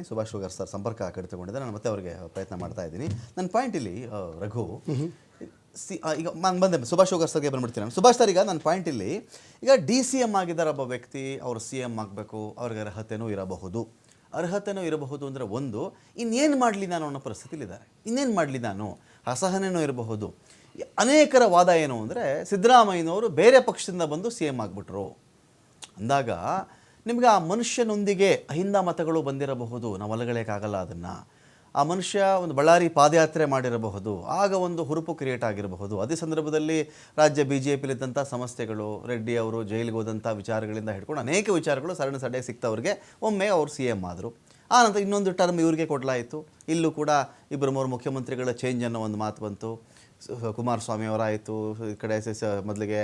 Subhash sugar sir ಸಂಪರ್ಕ ಕಡಿತಗೊಂಡಿದ್ದೆ. ನಾನು ಮತ್ತೆ ಅವರಿಗೆ ಪ್ರಯತ್ನ ಮಾಡ್ತಾ ಇದ್ದೀನಿ. ನನ್ನ ಪಾಯಿಂಟ್ ಇಲ್ಲಿ ರಘು ಈಗ ನಾನು ಬಂದೆ ಸುಭಾಷ್ ಶುಗರ್ ಸರ್ಗೆ ಬಂದ್ಬಿಡ್ತೀನಿ. ನಾನು ಸುಭಾಷ್ ಸರ್, ಈಗ ನನ್ನ ಪಾಯಿಂಟ್ ಇಲ್ಲಿ ಈಗ DCM ಆಗಿದ್ದಾರೆ ಒಬ್ಬ ವ್ಯಕ್ತಿ, ಅವರು CM ಆಗಬೇಕು, ಅವ್ರಿಗೆ ಅರ್ಹತೆಯೂ ಇರಬಹುದು ಅಂದರೆ ಒಂದು, ಇನ್ನೇನು ಮಾಡಲಿ ನಾನು ಅನ್ನೋ ಪರಿಸ್ಥಿತಿಲಿದ್ದಾರೆ. ಇನ್ನೇನು ಮಾಡಲಿ ನಾನು, ಅಸಹನೆಯೂ ಇರಬಹುದು. ಅನೇಕರ ವಾದ ಏನು ಅಂದರೆ, ಸಿದ್ದರಾಮಯ್ಯನವರು ಬೇರೆ ಪಕ್ಷದಿಂದ ಬಂದು CM ಆಗಿಬಿಟ್ರು ಅಂದಾಗ ನಿಮಗೆ ಆ ಮನುಷ್ಯನೊಂದಿಗೆ ಅಹಿಂದ ಮತಗಳು ಬಂದಿರಬಹುದು, ನಾವು ಅಲಗಳೆಯೋಕ್ಕಾಗಲ್ಲ ಅದನ್ನು. ಆ ಮನುಷ್ಯ ಒಂದು ಬಳ್ಳಾರಿ ಪಾದಯಾತ್ರೆ ಮಾಡಿರಬಹುದು, ಆಗ ಒಂದು ಹುರುಪು ಕ್ರಿಯೇಟ್ ಆಗಿರಬಹುದು. ಅದೇ ಸಂದರ್ಭದಲ್ಲಿ ರಾಜ್ಯ BJPಲಿದ್ದಂಥ ಸಮಸ್ಯೆಗಳು, ರೆಡ್ಡಿ ಅವರು ಜೈಲಿಗೆ ಹೋದಂಥ ವಿಚಾರಗಳಿಂದ ಹಿಡ್ಕೊಂಡು ಅನೇಕ ವಿಚಾರಗಳು ಸಡೆ ಸಿಕ್ತವ್ರಿಗೆ ಒಮ್ಮೆ ಅವರು CM ಆದರು. ಆನಂತರ ಇನ್ನೊಂದು ಟರ್ಮ್ ಇವ್ರಿಗೆ ಕೊಡಲಾಯಿತು. ಇಲ್ಲೂ ಕೂಡ ಇಬ್ಬರು ಮೂರು ಮುಖ್ಯಮಂತ್ರಿಗಳ ಚೇಂಜ್ ಅನ್ನೋ ಒಂದು ಮಾತು ಬಂತು. ಕುಮಾರಸ್ವಾಮಿ ಅವರಾಯಿತು, ಈ ಕಡೆ ಮೊದಲಿಗೆ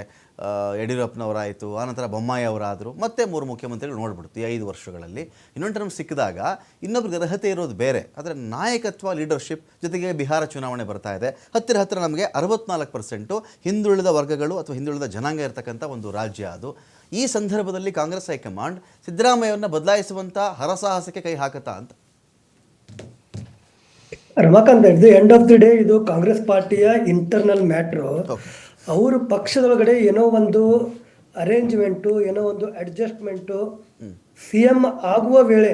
ಯಡಿಯೂರಪ್ಪನವರಾಯಿತು, ಆನಂತರ ಬೊಮ್ಮಾಯಿ ಅವರಾದರು, ಮತ್ತೆ 3 ಮುಖ್ಯಮಂತ್ರಿಗಳು ನೋಡ್ಬಿಡ್ತು ಈ 5 ವರ್ಷಗಳಲ್ಲಿ. ಇನ್ನೊಂದು ಟರ್ಮ್ ಸಿಕ್ಕಿದಾಗ ಇನ್ನೊಬ್ರಿಗೆ ಅರ್ಹತೆ ಇರೋದು ಬೇರೆ, ಆದರೆ ನಾಯಕತ್ವ, ಲೀಡರ್ಶಿಪ್ ಜೊತೆಗೆ ಬಿಹಾರ ಚುನಾವಣೆ ಬರ್ತಾ ಇದೆ. ಹತ್ತಿರ ನಮಗೆ 64% ಹಿಂದುಳಿದ ವರ್ಗಗಳು ಅಥವಾ ಹಿಂದುಳಿದ ಜನಾಂಗ ಇರತಕ್ಕಂಥ ಒಂದು ರಾಜ್ಯ ಅದು. ಈ ಸಂದರ್ಭದಲ್ಲಿ ಕಾಂಗ್ರೆಸ್ ಹೈಕಮಾಂಡ್ ಸಿದ್ದರಾಮಯ್ಯವ್ರನ್ನ ಬದಲಾಯಿಸುವಂಥ ಹರಸಾಹಸಕ್ಕೆ ಕೈ ಹಾಕತ್ತಾ ಅಂತ? ರಮಾಕಾಂತ್, ಇದು ಎಂಡ್ ಆಫ್ ದಿ ಡೇ ಇದು ಕಾಂಗ್ರೆಸ್ ಪಾರ್ಟಿಯ ಇಂಟರ್ನಲ್ ಮ್ಯಾಟ್ರು. ಅವರು ಪಕ್ಷದೊಳಗಡೆ ಏನೋ ಒಂದು ಅರೇಂಜ್ಮೆಂಟು, ಏನೋ ಒಂದು ಅಡ್ಜಸ್ಟ್ಮೆಂಟು CM ಆಗುವ ವೇಳೆ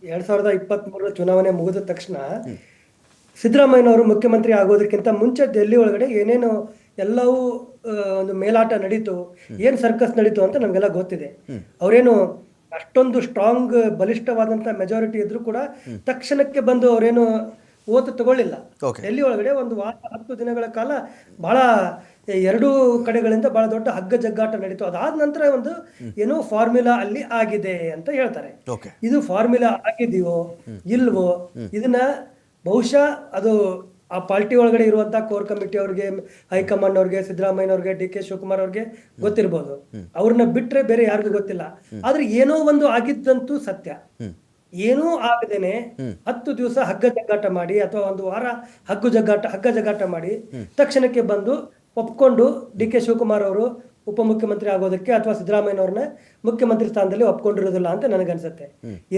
2023 ಚುನಾವಣೆ ಮುಗಿದ ತಕ್ಷಣ ಸಿದ್ದರಾಮಯ್ಯನವರು ಮುಖ್ಯಮಂತ್ರಿ ಆಗೋದಕ್ಕಿಂತ ಮುಂಚೆ ಡೆಲ್ಲಿ ಒಳಗಡೆ ಏನೇನು ಎಲ್ಲವೂ ಒಂದು ಮೇಲಾಟ ನಡೀತು, ಏನು ಸರ್ಕಸ್ ನಡೀತು ಅಂತ ನಮಗೆಲ್ಲ ಗೊತ್ತಿದೆ. ಅವರೇನು ಅಷ್ಟೊಂದು ಸ್ಟ್ರಾಂಗ್ ಬಲಿಷ್ಠವಾದಂಥ ಮೆಜಾರಿಟಿ ಇದ್ರೂ ಕೂಡ ತಕ್ಷಣಕ್ಕೆ ಬಂದು ಅವರೇನು ಓತು ತಗೊಳ್ಳಿಲ್ಲ. ಡೆಲ್ಲಿ ಒಳಗಡೆ ಒಂದು ವಾರ 10 ದಿನಗಳ ಕಾಲ ಬಹಳ ಎರಡೂ ಕಡೆಗಳಿಂದ ಬಹಳ ದೊಡ್ಡ ಹಗ್ಗ ಜಗ್ಗಾಟ ನಡೀತು. ಅದಾದ ನಂತರ ಒಂದು ಏನೋ ಫಾರ್ಮುಲಾ ಅಲ್ಲಿ ಆಗಿದೆ ಅಂತ ಹೇಳ್ತಾರೆ. ಇದು ಫಾರ್ಮುಲಾ ಆಗಿದೆಯೋ ಇಲ್ವೋ ಇದನ್ನ ಬಹುಶಃ ಅದು ಆ ಪಾರ್ಟಿ ಒಳಗಡೆ ಇರುವಂತ ಕೋರ್ ಕಮಿಟಿ ಅವ್ರಿಗೆ, ಹೈಕಮಾಂಡ್ ಅವ್ರಿಗೆ, ಸಿದ್ದರಾಮಯ್ಯನವ್ರಿಗೆ, DK ಶಿವಕುಮಾರ್ ಅವ್ರಿಗೆ ಗೊತ್ತಿರ್ಬೋದು. ಅವ್ರನ್ನ ಬಿಟ್ರೆ ಬೇರೆ ಯಾರಿಗೂ ಗೊತ್ತಿಲ್ಲ. ಆದ್ರೆ ಏನೋ ಒಂದು ಆಗಿದ್ದಂತೂ ಸತ್ಯ. ಏನೂ ಆಗದೇನೆ 10 ದಿವಸ ಹಗ್ಗ ಜಗ್ಗಾಟ ಮಾಡಿ ಅಥವಾ ಒಂದು ವಾರ ಹಗ್ಗ ಜಗ್ಗಾಟ ಮಾಡಿ ತಕ್ಷಣಕ್ಕೆ ಬಂದು ಒಪ್ಕೊಂಡು DK ಶಿವಕುಮಾರ್ ಅವರು ಉಪಮುಖ್ಯಮಂತ್ರಿ ಆಗೋದಕ್ಕೆ ಅಥವಾ ಸಿದ್ದರಾಮಯ್ಯನವ್ರನ್ನ ಮುಖ್ಯಮಂತ್ರಿ ಸ್ಥಾನದಲ್ಲಿ ಒಪ್ಕೊಂಡಿರೋದಿಲ್ಲ ಅಂತ ನನಗನ್ಸುತ್ತೆ.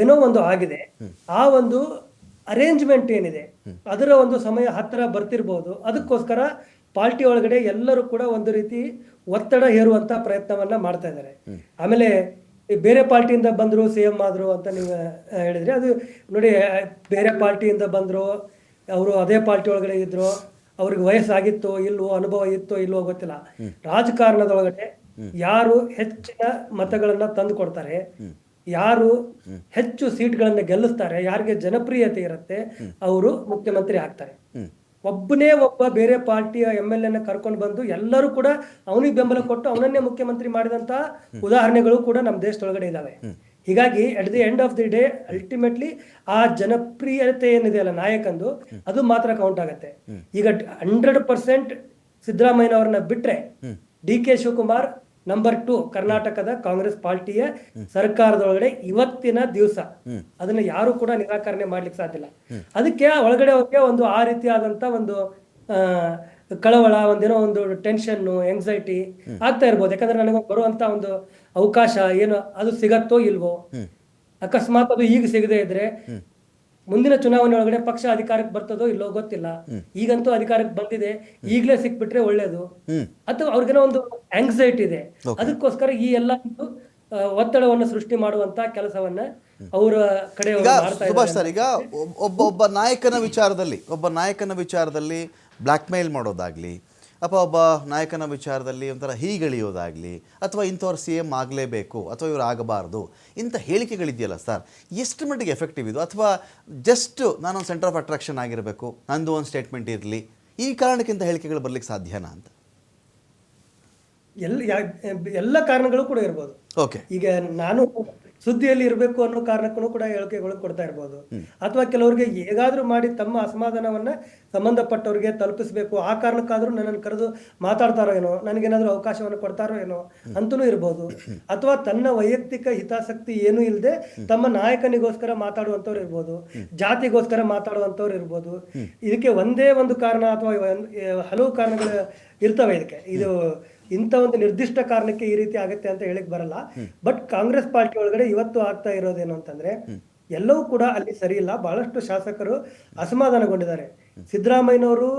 ಏನೋ ಒಂದು ಆಗಿದೆ. ಆ ಒಂದು ಅರೇಂಜ್ಮೆಂಟ್ ಏನಿದೆ ಅದರ ಒಂದು ಸಮಯ ಹತ್ತಿರ ಬರ್ತಿರ್ಬೋದು. ಅದಕ್ಕೋಸ್ಕರ ಪಾರ್ಟಿ ಒಳಗಡೆ ಎಲ್ಲರೂ ಕೂಡ ಒಂದು ರೀತಿ ಒತ್ತಡ ಹೇರುವಂತ ಪ್ರಯತ್ನವನ್ನ ಮಾಡ್ತಾ ಇದ್ದಾರೆ. ಆಮೇಲೆ ಬೇರೆ ಪಾರ್ಟಿಯಿಂದ ಬಂದ್ರು CM ಆದ್ರು ಅಂತ ನೀವು ಹೇಳಿದ್ರಿ. ಅದು ನೋಡಿ, ಬೇರೆ ಪಾರ್ಟಿಯಿಂದ ಬಂದ್ರು, ಅವರು ಅದೇ ಪಾರ್ಟಿ ಒಳಗಡೆ ಇದ್ರು, ಅವ್ರಿಗೆ ವಯಸ್ಸಾಗಿತ್ತೋ ಇಲ್ವೋ, ಅನುಭವ ಇತ್ತೋ ಇಲ್ವೋ ಗೊತ್ತಿಲ್ಲ. ರಾಜಕಾರಣದೊಳಗಡೆ ಯಾರು ಹೆಚ್ಚಿನ ಮತಗಳನ್ನ ತಂದು ಕೊಡ್ತಾರೆ, ಯಾರು ಹೆಚ್ಚು ಸೀಟ್ಗಳನ್ನ ಗೆಲ್ಲಿಸ್ತಾರೆ, ಯಾರಿಗೆ ಜನಪ್ರಿಯತೆ ಇರುತ್ತೆ, ಅವರು ಮುಖ್ಯಮಂತ್ರಿ ಆಗ್ತಾರೆ. ಒಬ್ಬನೇ ಒಬ್ಬ ಬೇರೆ ಪಾರ್ಟಿಯ MLA ಕರ್ಕೊಂಡು ಬಂದು ಎಲ್ಲರೂ ಕೂಡ ಅವನಿಗೆ ಬೆಂಬಲ ಕೊಟ್ಟು ಅವನನ್ನೇ ಮುಖ್ಯಮಂತ್ರಿ ಮಾಡಿದಂತ ಉದಾಹರಣೆಗಳು ಕೂಡ ನಮ್ಮ ದೇಶದೊಳಗಡೆ ಇದಾವೆ. ಹೀಗಾಗಿ at the end of the day ultimately ಆ ಜನಪ್ರಿಯತೆ ಏನಿದೆ ಅಲ್ಲ ನಾಯಕಂದು, ಅದು ಮಾತ್ರ ಕೌಂಟ್ ಆಗತ್ತೆ. ಈಗ 100% ಸಿದ್ದರಾಮಯ್ಯನವ್ರನ್ನ ಬಿಟ್ರೆ DK ಶಿವಕುಮಾರ್ ನಂಬರ್ 2 ಕರ್ನಾಟಕದ ಕಾಂಗ್ರೆಸ್ ಪಾರ್ಟಿಯ ಸರ್ಕಾರದೊಳಗಡೆ ಇವತ್ತಿನ ದಿವಸ. ಅದನ್ನ ಯಾರು ಕೂಡ ನಿರಾಕರಣೆ ಮಾಡ್ಲಿಕ್ಕೆ ಸಾಧ್ಯ ಇಲ್ಲ. ಅದಕ್ಕೆ ಒಳಗಡೆ ಅವ್ರಿಗೆ ಒಂದು ಆ ರೀತಿಯಾದಂತ ಒಂದು ಕಳವಳ, ಒಂದೇನೋ ಒಂದು ಟೆನ್ಷನ್, ಎಂಗ್ಸೈಟಿ ಆಗ್ತಾ ಇರ್ಬೋದು. ಯಾಕಂದ್ರೆ ನನಗೆ ಬರುವಂತ ಒಂದು ಅವಕಾಶ ಏನು ಅದು ಸಿಗತ್ತೋ ಇಲ್ವೋ, ಅಕಸ್ಮಾತ್ ಅದು ಈಗ ಸಿಗದೆ ಇದ್ರೆ ಮುಂದಿನ ಚುನಾವಣೆ ಒಳಗಡೆ ಪಕ್ಷ ಅಧಿಕಾರಕ್ಕೆ ಬರ್ತದೋ ಇಲ್ಲೋ ಗೊತ್ತಿಲ್ಲ. ಈಗಂತೂ ಅಧಿಕಾರಕ್ಕೆ ಬಂದಿದೆ, ಈಗಲೇ ಸಿಕ್ಬಿಟ್ರೆ ಒಳ್ಳೇದು. ಅಥವಾ ಅವ್ರಿಗೇನೋ ಒಂದು ಆಂಗ್ಸೈಟಿ ಇದೆ. ಅದಕ್ಕೋಸ್ಕರ ಈ ಎಲ್ಲ ಒತ್ತಡವನ್ನು ಸೃಷ್ಟಿ ಮಾಡುವಂತ ಕೆಲಸವನ್ನ ಅವರ ಕಡೆ ಸುಭಾಷ್ ಸರ್, ಈಗ ಒಬ್ಬ ನಾಯಕನ ವಿಚಾರದಲ್ಲಿ ಬ್ಲ್ಯಾಕ್ ಮೇಲ್ ಮಾಡೋದಾಗ್ಲಿ, ಅಥವಾ ಒಬ್ಬ ನಾಯಕನ ವಿಚಾರದಲ್ಲಿ ಒಂಥರ ಹೀಗಳಿಯೋದಾಗಲಿ, ಅಥವಾ ಇಂಥವ್ರು CM ಆಗಲೇಬೇಕು ಅಥವಾ ಇವ್ರು ಆಗಬಾರ್ದು, ಇಂಥ ಹೇಳಿಕೆಗಳಿದೆಯಲ್ಲ ಸರ್, ಎಷ್ಟು ಮಟ್ಟಿಗೆ ಎಫೆಕ್ಟಿವ್ ಇದು? ಅಥವಾ ಜಸ್ಟ್ ನಾನೊಂದು ಸೆಂಟರ್ ಆಫ್ ಅಟ್ರಾಕ್ಷನ್ ಆಗಿರಬೇಕು, ನಂದು ಒಂದು ಸ್ಟೇಟ್ಮೆಂಟ್ ಇರಲಿ, ಈ ಕಾರಣಕ್ಕಿಂತ ಹೇಳಿಕೆಗಳು ಬರ್ಲಿಕ್ಕೆ ಸಾಧ್ಯನಾ ಅಂತ? ಎಲ್ಲ ಕಾರಣಗಳು ಕೂಡ ಇರ್ಬೋದು. ಈಗ ನಾನು ಸುದ್ದಿಯಲ್ಲಿ ಇರಬೇಕು ಅನ್ನೋ ಕಾರಣಕ್ಕೂ ಕೂಡ ಹೇಳಿಕೆಗಳು ಕೊಡ್ತಾ ಇರ್ಬೋದು. ಅಥವಾ ಕೆಲವರಿಗೆ ಹೇಗಾದ್ರೂ ಮಾಡಿ ತಮ್ಮ ಅಸಮಾಧಾನವನ್ನ ಸಂಬಂಧಪಟ್ಟವ್ರಿಗೆ ತಲುಪಿಸ್ಬೇಕು, ಆ ಕಾರಣಕ್ಕಾದ್ರೂ ನನ್ನನ್ನು ಕರೆದು ಮಾತಾಡ್ತಾರೋ ಏನೋ, ನನಗೇನಾದ್ರೂ ಅವಕಾಶವನ್ನು ಕೊಡ್ತಾರೋ ಏನೋ ಅಂತನೂ ಇರ್ಬೋದು. ಅಥವಾ ತನ್ನ ವೈಯಕ್ತಿಕ ಹಿತಾಸಕ್ತಿ ಏನೂ ಇಲ್ಲದೆ ತಮ್ಮ ನಾಯಕನಿಗೋಸ್ಕರ ಮಾತಾಡುವಂಥವ್ರು ಇರ್ಬೋದು, ಜಾತಿಗೋಸ್ಕರ ಮಾತಾಡುವಂಥವ್ರು ಇರ್ಬೋದು. ಇದಕ್ಕೆ ಒಂದೇ ಒಂದು ಕಾರಣ ಅಥವಾ ಹಲವು ಕಾರಣಗಳು ಇರ್ತವೆ. ಇದು ಇಂಥ ಒಂದು ನಿರ್ದಿಷ್ಟ ಕಾರಣಕ್ಕೆ ಈ ರೀತಿ ಆಗುತ್ತೆ ಅಂತ ಹೇಳಿಕ್ ಬರಲ್ಲ. ಬಟ್ ಕಾಂಗ್ರೆಸ್ ಪಾರ್ಟಿ ಒಳಗಡೆ ಇವತ್ತು ಆಗ್ತಾ ಇರೋದೇನು ಅಂತಂದ್ರೆ, ಎಲ್ಲವೂ ಕೂಡ ಅಲ್ಲಿ ಸರಿ ಇಲ್ಲ. ಬಹಳಷ್ಟು ಶಾಸಕರು ಅಸಮಾಧಾನಗೊಂಡಿದ್ದಾರೆ. ಸಿದ್ದರಾಮಯ್ಯನವರು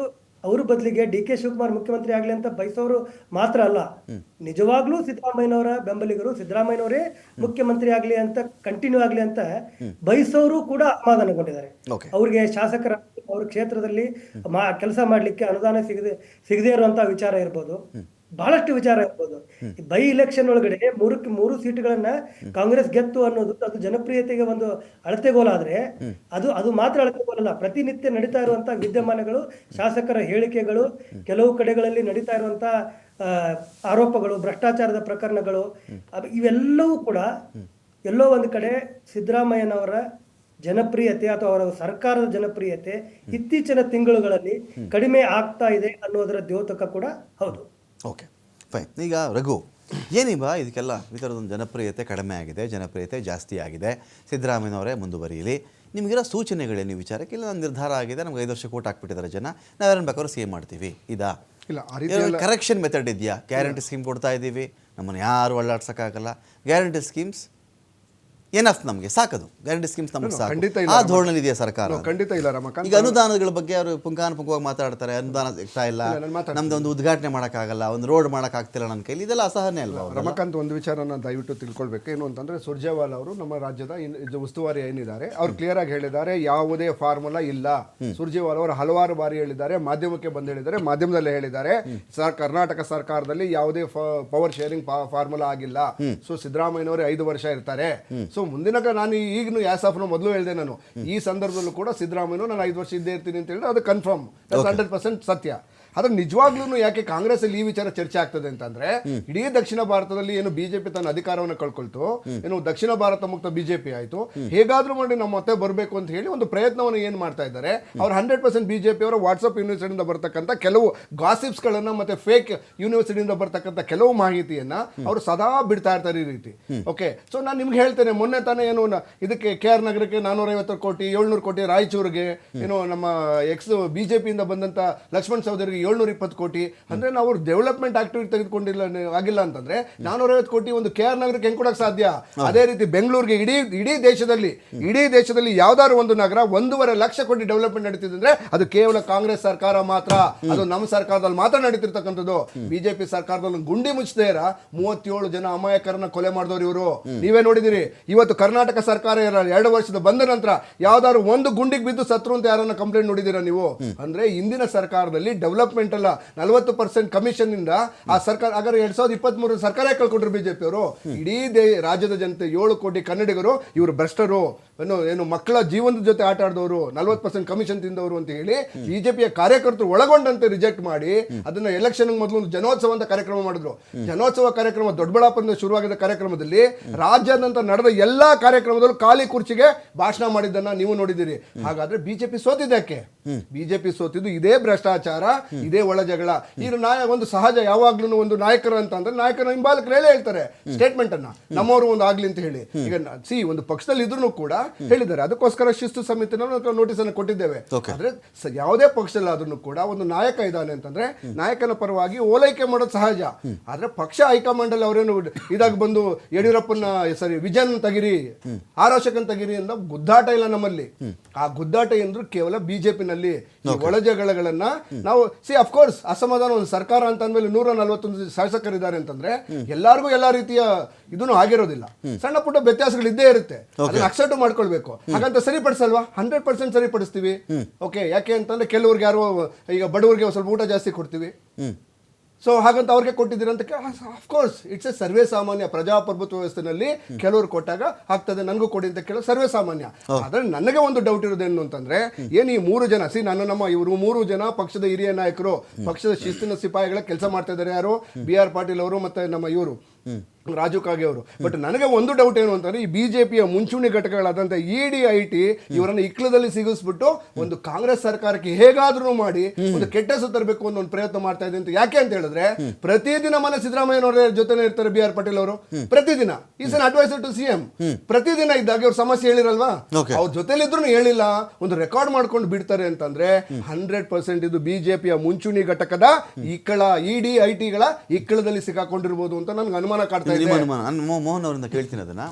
ಅವ್ರ ಬದಲಿಗೆ ಡಿ ಕೆ ಶಿವಕುಮಾರ್ ಮುಖ್ಯಮಂತ್ರಿ ಆಗ್ಲಿ ಅಂತ ಬಯಸೋರು ಮಾತ್ರ ಅಲ್ಲ, ನಿಜವಾಗ್ಲೂ ಸಿದ್ದರಾಮಯ್ಯನವರ ಬೆಂಬಲಿಗರು ಸಿದ್ದರಾಮಯ್ಯನವರೇ ಮುಖ್ಯಮಂತ್ರಿ ಆಗ್ಲಿ ಅಂತ ಕಂಟಿನ್ಯೂ ಆಗ್ಲಿ ಅಂತ ಬಯಸೋರು ಕೂಡ ಅಸಮಾಧಾನಗೊಂಡಿದ್ದಾರೆ. ಅವ್ರಿಗೆ ಶಾಸಕರ ಅವ್ರ ಕ್ಷೇತ್ರದಲ್ಲಿ ಕೆಲಸ ಮಾಡ್ಲಿಕ್ಕೆ ಅನುದಾನ ಸಿಗದೇ ಇರುವಂತಹ ವಿಚಾರ ಇರ್ಬೋದು, ಬಹಳಷ್ಟು ವಿಚಾರ ಇರ್ಬೋದು. ಬೈ ಇಲೆಕ್ಷನ್ ಒಳಗಡೆ 3 ಸೀಟುಗಳನ್ನ ಕಾಂಗ್ರೆಸ್ ಗೆತ್ತು ಅನ್ನೋದು ಅದು ಜನಪ್ರಿಯತೆಗೆ ಒಂದು ಅಳತೆಗೋಲಾದ್ರೆ ಅದು ಮಾತ್ರ ಅಳತೆಗೋಲಲ್ಲ. ಪ್ರತಿನಿತ್ಯ ನಡೀತಾ ಇರುವಂತಹ ವಿದ್ಯಮಾನಗಳು, ಶಾಸಕರ ಹೇಳಿಕೆಗಳು, ಕೆಲವು ಕಡೆಗಳಲ್ಲಿ ನಡೀತಾ ಇರುವಂತಹ ಆರೋಪಗಳು, ಭ್ರಷ್ಟಾಚಾರದ ಪ್ರಕರಣಗಳು, ಇವೆಲ್ಲವೂ ಕೂಡ ಎಲ್ಲೋ ಒಂದು ಕಡೆ ಸಿದ್ದರಾಮಯ್ಯನವರ ಜನಪ್ರಿಯತೆ ಅಥವಾ ಅವರ ಸರ್ಕಾರದ ಜನಪ್ರಿಯತೆ ಇತ್ತೀಚಿನ ತಿಂಗಳುಗಳಲ್ಲಿ ಕಡಿಮೆ ಆಗ್ತಾ ಇದೆ ಅನ್ನೋದರ ದ್ಯೋತಕ ಕೂಡ ಹೌದು. Okay, fine. ಈಗ ರಘು, ಏನಿವ ಇದಕ್ಕೆಲ್ಲ ಈ ಥರದೊಂದು ಜನಪ್ರಿಯತೆ ಕಡಿಮೆ ಆಗಿದೆ, ಜನಪ್ರಿಯತೆ ಜಾಸ್ತಿ ಆಗಿದೆ, ಸಿದ್ದರಾಮಯ್ಯನವರೇ ಮುಂದುವರಿಯಲಿ, ನಿಮಗಿರೋ ಸೂಚನೆಗಳೇನು ವಿಚಾರಕ್ಕೆ? ಇಲ್ಲ ನನ್ನ ನಿರ್ಧಾರ ಆಗಿದೆ, ನಮ್ಗೆ 5 ವರ್ಷ ಕೋಟ್ ಹಾಕ್ಬಿಟ್ಟಿದ್ದಾರೆ ಜನ, ನಾವೇನು ಬೇಕಾದ್ರೂ ಸೇವ್ ಮಾಡ್ತೀವಿ, ಇದಾ? ಇಲ್ಲ ಕರೆಕ್ಷನ್ ಮೆಥಡ್ ಇದೆಯಾ? ಗ್ಯಾರಂಟಿ ಸ್ಕೀಮ್ ಕೊಡ್ತಾ ಇದ್ದೀವಿ, ನಮ್ಮನ್ನು ಯಾರು ಒಳ್ಳಾಡ್ಸೋಕ್ಕಾಗಲ್ಲ, ಗ್ಯಾರಂಟಿ ಸ್ಕೀಮ್ಸ್ ಏನಫ್, ನಮಗೆ ಸಾಕದು, ಗ್ಯಾರಂಟಿ ಸ್ಕೀಮ್ಸ್ ನಮಗೆ ಸಾಕು, ಆ ಧೋರಣೆ ಇದೆಯಾ ಸರ್ಕಾರ? ಖಂಡಿತ ಇಲ್ಲ ರಮಕಾಂತ್. ಈಗ ಅನುದಾನಗಳ ಬಗ್ಗೆ ಅವರು ಪುಂಖಾನುಪುಂಖವಾಗಿ ಮಾತಾಡ್ತಾರೆ, ಅನುದಾನ ಸಿಗ್ತಾ ಇಲ್ಲ, ನಮ್ದು ಒಂದು ಉದ್ಘಾಟನೆ ಮಾಡೋಕ್ಕಾಗಲ್ಲ, ಒಂದು ರೋಡ್ ಮಾಡೋಕ್ಕಾಗ್ತಿಲ್ಲ ನನ್ನ ಕೈಲಿ, ಇದೆಲ್ಲ ಅಸಹನೆ ಅಲ್ವಾ? ರಮಕಾಂತ್, ಒಂದು ವಿಚಾರನ ದಯವಿಟ್ಟು ತಿಳ್ಕೊಳ್ಬೇಕು. ಏನು ಅಂತಂದ್ರೆ, ಸುರ್ಜೇವಾಲಾ ಅವರು ನಮ್ಮ ರಾಜ್ಯದ ಉಸ್ತುವಾರಿ ಏನಿದ್ದಾರೆ ಅವ್ರು ಕ್ಲಿಯರ್ ಆಗಿ ಹೇಳಿದ್ದಾರೆ, ಯಾವುದೇ ಫಾರ್ಮುಲಾ ಇಲ್ಲ. ಸುರ್ಜೇವಾಲಾ ಅವರು ಹಲವಾರು ಬಾರಿ ಹೇಳಿದ್ದಾರೆ, ಮಾಧ್ಯಮಕ್ಕೆ ಬಂದು ಹೇಳಿದ್ದಾರೆ, ಮಾಧ್ಯಮದಲ್ಲೇ ಹೇಳಿದ್ದಾರೆ, ಕರ್ನಾಟಕ ಸರ್ಕಾರದಲ್ಲಿ ಯಾವುದೇ ಪವರ್ ಶೇರಿಂಗ್ ಫಾರ್ಮುಲಾ ಆಗಿಲ್ಲ. ಸೊ ಸಿದ್ದರಾಮಯ್ಯನವರು 5 ವರ್ಷ ಇರ್ತಾರೆ. ಸೊ ಮುಂದಿನ ನಾನು ಈಗಲೂ ಯಾಸಾಫ್ನ ಮೊದಲು ಹೇಳಿದೆ, ನಾನು ಈ ಸಂದರ್ಭದಲ್ಲೂ ಕೂಡ ಸಿದ್ದರಾಮಯ್ಯನು ನಾನು 5 ವರ್ಷ ಇದ್ದೇ ಇರ್ತೀನಿ ಅಂತ ಹೇಳಿದ್ರೆ ಅದು ಕನ್ಫರ್ಮ್, 100% ಸತ್ಯ. ಆದ್ರೆ ನಿಜವಾಗ್ಲೂ ಯಾಕೆ ಕಾಂಗ್ರೆಸ್ ಅಲ್ಲಿ ಈ ವಿಚಾರ ಚರ್ಚೆ ಆಗ್ತದೆ ಅಂತಂದ್ರೆ, ಇಡೀ ದಕ್ಷಿಣ ಭಾರತದಲ್ಲಿ ಏನು ಬಿಜೆಪಿ ತನ್ನ ಅಧಿಕಾರವನ್ನು ಕಳ್ಕೊಳ್ತು, ಏನು ದಕ್ಷಿಣ ಭಾರತ ಮುಕ್ತ ಬಿಜೆಪಿ ಆಯ್ತು, ಹೇಗಾದ್ರೂ ಮಾಡಿ ನಾವು ಮತ್ತೆ ಬರಬೇಕು ಅಂತ ಹೇಳಿ ಒಂದು ಪ್ರಯತ್ನವನ್ನು ಏನ್ ಮಾಡ್ತಾ ಇದ್ದಾರೆ. ಅವ್ರು 100% ಬಿಜೆಪಿ ಅವರ ವಾಟ್ಸ್ಆಪ್ ಯೂನಿವರ್ಸಿಟಿಯಿಂದ ಬರ್ತಕ್ಕಂಥ ಕೆಲವು ಗಾಸಿಪ್ಸ್ ಗಳನ್ನ ಮತ್ತೆ ಫೇಕ್ ಯೂನಿವರ್ಸಿಟಿಯಿಂದ ಬರ್ತಕ್ಕಂಥ ಕೆಲವು ಮಾಹಿತಿಯನ್ನ ಅವರು ಸದಾ ಬಿಡ್ತಾ ಇರ್ತಾರೆ ಈ ರೀತಿ. ಓಕೆ, ಸೊ ನಾನು ನಿಮ್ಗೆ ಹೇಳ್ತೇನೆ, ಮೊನ್ನೆ ತಾನೇ ಏನು ಇದಕ್ಕೆ KR ನಗರಕ್ಕೆ 450 ಕೋಟಿ, 700 ಕೋಟಿ, ರಾಯಚೂರಿಗೆ ಏನು ನಮ್ಮ ಬಿಜೆಪಿಯಿಂದ ಬಂದಂತ ಲಕ್ಷ್ಮಣ್ ಸವದಿಗೆ 720 ಕೋಟಿ, ಅಂದ್ರೆ ನಾವು ಡೆವಲಪ್ಮೆಂಟ್ ಆಕ್ಟಿವಿಟಿ ತೆಗೆದುಕೊಂಡಿಲ್ಲ ಆಗಿಲ್ಲ ಅಂತಂದ್ರೆ 450 ಕೋಟಿ ಒಂದು KR ನಗರಕ್ಕೆ ಹೆಂಗ್ ಕೊಡಕ್ ಸಾಧ್ಯ? ಅದೇ ರೀತಿ ಬೆಂಗಳೂರಿಗೆ ಇಡೀ ದೇಶದಲ್ಲಿ ಯಾವ್ದಾದ್ರು ಒಂದು ನಗರ 1.5 ಲಕ್ಷ ಕೋಟಿ ಡೆವಲಪ್ಮೆಂಟ್ ನಡೀತಿದೆ ಅಂದ್ರೆ ಅದು ಕೇವಲ ಕಾಂಗ್ರೆಸ್ ಸರ್ಕಾರ ಮಾತ್ರ, ಅದು ನಮ್ಮ ಸರ್ಕಾರದಲ್ಲಿ ಮಾತ್ರ ನಡೀತಿರ್ತಕ್ಕಂಥದ್ದು. ಬಿಜೆಪಿ ಸರ್ಕಾರದಲ್ಲಿ ಗುಂಡಿ ಮುಚ್ಚದೇ 37 ಜನ ಅಮಾಯಕರನ್ನ ಕೊಲೆ ಮಾಡಿದವರು ಇವರು, ನೀವೇ ನೋಡಿದಿರಿ. ಇವತ್ತು ಕರ್ನಾಟಕ ಸರ್ಕಾರ 2 ವರ್ಷದ ಬಂದ ನಂತರ ಯಾವ್ದಾದ್ರು ಒಂದು ಗುಂಡಿಗೆ ಬಿದ್ದು ಸತ್ರು ಅಂತ ಯಾರನ್ನ ಕಂಪ್ಲೇಂಟ್ ನೋಡಿದೀರಾ ನೀವು? ಅಂದ್ರೆ ಇಂದಿನ ಸರ್ಕಾರದಲ್ಲಿ ಡೆವಲಪ್ಮೆಂಟ್ ಅಲ್ಲ, 40% ಕಮಿಷನ್ ಇಂದ ಆ ಸರ್ಕಾರ, ಹಾಗಾದ್ರೆ 2023 ಸರ್ಕಾರ ಕಳ್ಕೊಂಡ್ರು ಬಿಜೆಪಿ ಅವರು. ಇಡೀ ರಾಜ್ಯದ ಜನತೆ 7 ಕೋಟಿ ಕನ್ನಡಿಗರು ಇವರು ಭ್ರಷ್ಟರು, ಏನು ಮಕ್ಕಳ ಜೀವನದ ಜೊತೆ ಆಟ ಆಡಿದವರು, 40% ಕಮಿಷನ್ ತಿಂದವರು ಅಂತ ಹೇಳಿ ಬಿಜೆಪಿಯ ಕಾರ್ಯಕರ್ತರು ಒಳಗೊಂಡಂತೆ ರಿಜೆಕ್ಟ್ ಮಾಡಿ ಅದನ್ನ ಎಲೆಕ್ಷನ್ ಮೊದಲು ಒಂದು ಜನೋತ್ಸವ ಅಂತ ಕಾರ್ಯಕ್ರಮ ಮಾಡಿದ್ರು. ಜನೋತ್ಸವ ಕಾರ್ಯಕ್ರಮ ದೊಡ್ಡಬಳ್ಳಾಪುರದಿಂದ ಶುರುವಾಗಿದ್ದ ಕಾರ್ಯಕ್ರಮದಲ್ಲಿ ರಾಜ್ಯಾದ್ಯಂತ ನಡೆದ ಎಲ್ಲಾ ಕಾರ್ಯಕ್ರಮದಲ್ಲೂ ಖಾಲಿ ಕುರ್ಚಿಗೆ ಭಾಷಣ ಮಾಡಿದ್ದನ್ನ ನೀವು ನೋಡಿದಿರಿ. ಹಾಗಾದ್ರೆ ಬಿಜೆಪಿ ಸೋತಿದ್ದಕ್ಕೆ? ಬಿಜೆಪಿ ಸೋತಿದ್ದು ಇದೇ ಭ್ರಷ್ಟಾಚಾರ, ಇದೇ ಒಳ ಜಗಳ. ಈಗ ಒಂದು ಸಹಜ, ಯಾವಾಗ್ಲೂ ಒಂದು ನಾಯಕರು ಅಂತ ಅಂದ್ರೆ ನಾಯಕರ ಹಿಂಬಾಲಕರು ಹೇಳೇ ಹೇಳ್ತಾರೆ ಸ್ಟೇಟ್ಮೆಂಟ್ ಅನ್ನ, ನಮ್ಮವರು ಒಂದು ಆಗ್ಲಿ ಅಂತ ಹೇಳಿ. ಈಗ ಒಂದು ಪಕ್ಷದಲ್ಲಿ ಇದ್ರೂ ಕೂಡ ಹೇಳಿದ್ದಾರೆ, ಅದಕ್ಕೋಸ್ಕರ ಶಿಸ್ತು ಸಮಿತಿನ ನೋಟಿಸ್ ಅನ್ನು ಕೊಟ್ಟಿದ್ದೇವೆ. ಆದ್ರೆ ಯಾವುದೇ ಪಕ್ಷದಲ್ಲಿ ಆದ್ರೂ ಕೂಡ ಒಂದು ನಾಯಕ ಇದ್ದಾನೆ ಅಂತಂದ್ರೆ ನಾಯಕನ ಪರವಾಗಿ ಓಲೈಕೆ ಮಾಡೋದು ಸಹಜ. ಆದ್ರೆ ಪಕ್ಷ ಹೈಕಮಾಂಡ್ ಅಲ್ಲಿ ಅವರೇನು ಇದಾಗ ಬಂದು ಯಡಿಯೂರಪ್ಪನ ವಿಜಯನ್ ತೆಗಿರಿ, ಆರೋಶಕನ್ ತೆಗಿರಿ ಅಂತ ಗುದ್ದಾಟ ಇಲ್ಲ ನಮ್ಮಲ್ಲಿ. ಆ ಗುದ್ದಾಟ ಎಂದ್ರು ಕೇವಲ ಬಿಜೆಪಿನಲ್ಲಿ ಒಳಜಗಳನ್ನ ನಾವು ಅಫ್ಕೋರ್ಸ್ ಅಸಮಾಧಾನ. ಒಂದು ಸರ್ಕಾರ ಅಂತ ಅಂದ್ಮೇಲೆ 141 ಶಾಸಕರಿದ್ದಾರೆ ಅಂತಂದ್ರೆ ಎಲ್ಲರಿಗೂ ಎಲ್ಲಾ ರೀತಿಯ ಇದನ್ನು ಆಗಿರೋದಿಲ್ಲ, ಸಣ್ಣ ಪುಟ್ಟ ವ್ಯತ್ಯಾಸಗಳು ಇದ್ದೇ ಇರುತ್ತೆ, ಅದನ್ನ ಅಕ್ಸೆಪ್ಟ್ ಮಾಡ್ಕೊಳ್ಬೇಕು. ಹಾಗಂತ ಸರಿಪಡಿಸಲ್ವಾ? 100% ಸರಿಪಡಿಸ್ತೀವಿ. ಓಕೆ, ಯಾಕೆ ಅಂತಂದ್ರೆ ಕೆಲವ್ರಿಗೆ ಯಾರು ಈಗ ಬಡವರಿಗೆ ಸ್ವಲ್ಪ ಊಟ ಜಾಸ್ತಿ ಕೊಡ್ತೀವಿ, ಸೊ ಹಾಗಂತ ಅವ್ರಿಗೆ ಕೊಟ್ಟಿದ್ದೀರ ಅಂತ ಅಫ್ಕೋರ್ಸ್ ಇಟ್ಸ್ ಎ ಸರ್ವೇ ಸಾಮಾನ್ಯ. ಪ್ರಜಾಪ್ರಭುತ್ವ ವ್ಯವಸ್ಥೆನಲ್ಲಿ ಕೆಲವರು ಕೊಟ್ಟಾಗ ಆಗ್ತದೆ, ನನಗೂ ಕೊಡಿ ಅಂತ ಕೇಳೋ ಸರ್ವೇ ಸಾಮಾನ್ಯ. ಆದ್ರೆ ನನಗೆ ಒಂದು ಡೌಟ್ ಇರೋದೇನು ಅಂತಂದ್ರೆ, ಏನು ಈ 3 ಜನ ಇವರು 3 ಜನ ಪಕ್ಷದ ಹಿರಿಯ ನಾಯಕರು, ಪಕ್ಷದ ಶಿಸ್ತಿನ ಸಿಪಾಯಿಗಳ ಕೆಲಸ ಮಾಡ್ತಾ ಇದ್ದಾರೆ. ಯಾರು? BR ಪಾಟೀಲ್ ಅವರು ಮತ್ತೆ ನಮ್ಮ ಇವರು ರಾಜು ಕಾಗೆ ಅವರು. ಬಟ್ ನನಗೆ ಒಂದು ಡೌಟ್ ಏನು ಅಂತಂದ್ರೆ, ಈ ಬಿಜೆಪಿಯ ಮುಂಚೂಣಿ ಘಟಕಗಳಾದಂಥ ED IT ಇವರನ್ನ ಇಕ್ಲದಲ್ಲಿ ಸಿಗಿಸ್ಬಿಟ್ಟು ಒಂದು ಕಾಂಗ್ರೆಸ್ ಸರ್ಕಾರಕ್ಕೆ ಹೇಗಾದ್ರೂ ಮಾಡಿ ಒಂದು ಕೆಟ್ಟ ಹೆಸರು ತರಬೇಕು ಅನ್ನೋ ಒಂದು ಪ್ರಯತ್ನ ಮಾಡ್ತಾ ಇದೆ ಅಂತ. ಯಾಕೆ ಅಂತ ಹೇಳಿದ್ರೆ, ಪ್ರತಿದಿನ ಮನೆ ಸಿದ್ದರಾಮಯ್ಯನವರ ಜೊತೆನೇ ಇರ್ತಾರೆ BR ಪಾಟೀಲ್ ಅವರು. ಪ್ರತಿದಿನ is an advisor to CM. ಪ್ರತಿದಿನ ಇದ್ದಾಗ ಅವ್ರ ಸಮಸ್ಯೆ ಹೇಳಿರಲ್ವಾ, ಅವ್ರ ಜೊತೆಲಿ ಇದ್ರು ಹೇಳಿಲ್ಲ, ಒಂದು ರೆಕಾರ್ಡ್ ಮಾಡ್ಕೊಂಡು ಬಿಡ್ತಾರೆ ಅಂತಂದ್ರೆ 100% ಇದು ಬಿಜೆಪಿಯ ಮುಂಚೂಣಿ ಘಟಕದ ED IT ಗಳ ಇಕ್ಕಳದಲ್ಲಿ ಸಿಕ್ಕಾಕೊಂಡಿರ್ಬೋದು ಅಂತ ನನ್ಗೆ ಅನುಮಾನ ಕಾಡ್ತಾ ಇದೆ. ಮೋಹನ್ ಅವರಿಂದ ಕೇಳ್ತೀನಿ ಅದನ್ನ.